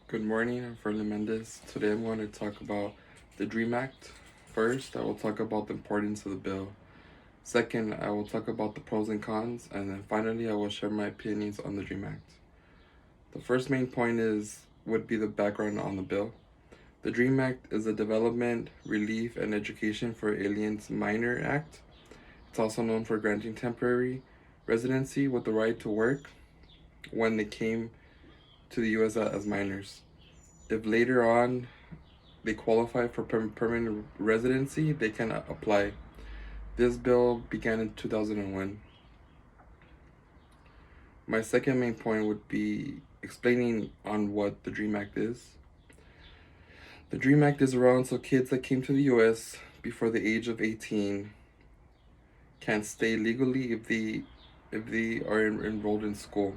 Good morning, I'm Ferlin Mendez. Today I'm going to talk about the DREAM Act. First, I will talk about the importance of the bill. Second, I will talk about the pros and cons. And then finally, I will share my opinions on the DREAM Act. The first main point would be the background on the bill. The DREAM Act is a Development, Relief, and Education for Aliens Minor Act. It's also known for granting temporary residency with the right to work when they came to the U.S. as minors. If later on they qualify for permanent residency, they can apply. This bill began in 2001. My second main point would be explaining on what the DREAM Act is. The DREAM Act is around so kids that came to the U.S. before the age of 18 can stay legally if they are enrolled in school.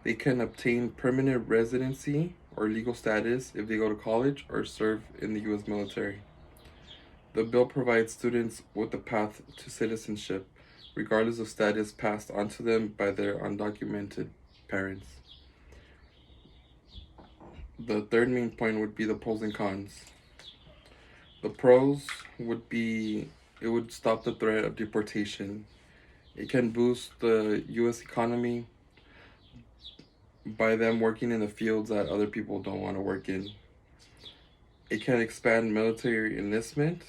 They can obtain permanent residency or legal status if they go to college or serve in the U.S. military. The bill provides students with a path to citizenship, regardless of status passed on to them by their undocumented parents. The third main point would be the pros and cons. The pros would be it would stop the threat of deportation. It can boost the U.S. economy by them working in the fields that other people don't want to work in. It can expand military enlistment,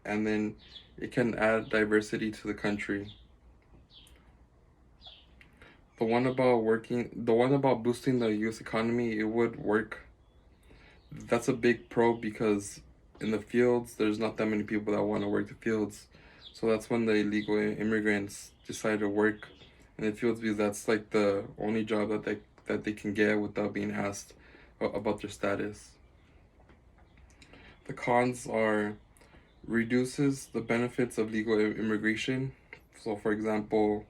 and then it can add diversity to the country. The one about boosting the U.S. economy, it would work. That's a big pro because in the fields, there's not that many people that want to work the fields. So that's when the illegal immigrants decide to work in the fields because that's like the only job that they can get without being asked about their status. The cons are reduces the benefits of legal immigration. So, for example,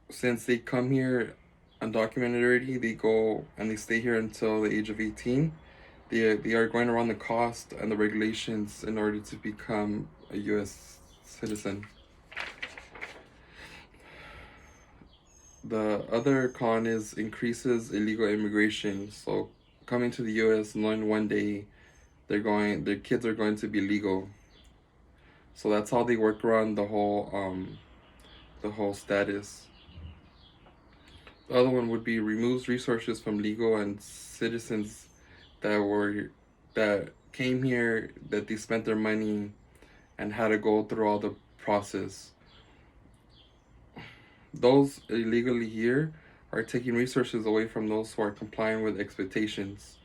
since they come here undocumented already, they go and they stay here until the age of 18. They are going around the cost and the regulations in order to become a U.S. citizen. The other con is increases illegal immigration. So coming to the U.S. knowing one day their kids are going to be legal. So that's how they work around the whole status. The other one would be removes resources from legal and citizens that came here, that they spent their money and had to go through all the process. Those illegally here are taking resources away from those who are complying with expectations.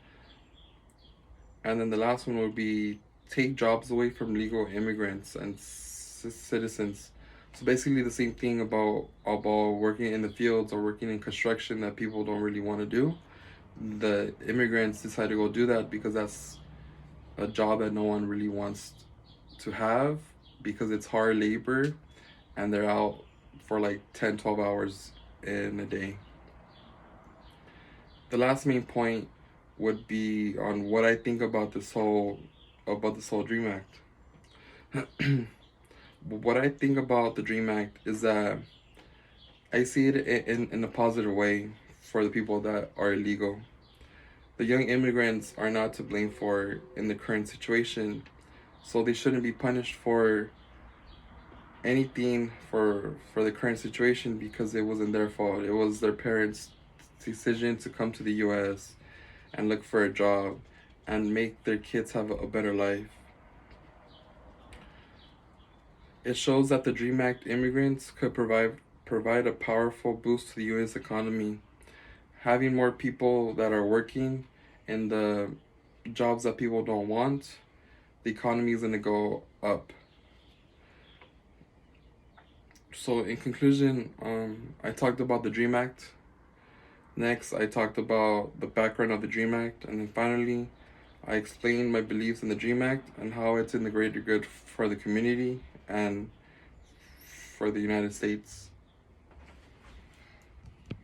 And then the last one would be take jobs away from legal immigrants and citizens. So basically the same thing about working in the fields or working in construction that people don't really want to do. The immigrants decide to go do that because that's a job that no one really wants to have because it's hard labor and they're out for like 10, 12 hours in a day. The last main point would be on what I think about this whole DREAM Act. What I think about the DREAM Act is that I see it in a positive way for the people that are illegal. The young immigrants are not to blame for in the current situation, so they shouldn't be punished for anything for the current situation because it wasn't their fault. It was their parents' decision to come to the U.S. and look for a job and make their kids have a better life. It shows that the DREAM Act immigrants could provide a powerful boost to the U.S. economy. Having more people that are working in the jobs that people don't want, the economy is going to go up. So in conclusion, I talked about the DREAM Act. Next, I talked about the background of the DREAM Act. And then finally, I explained my beliefs in the DREAM Act and how it's in the greater good for the community and for the United States.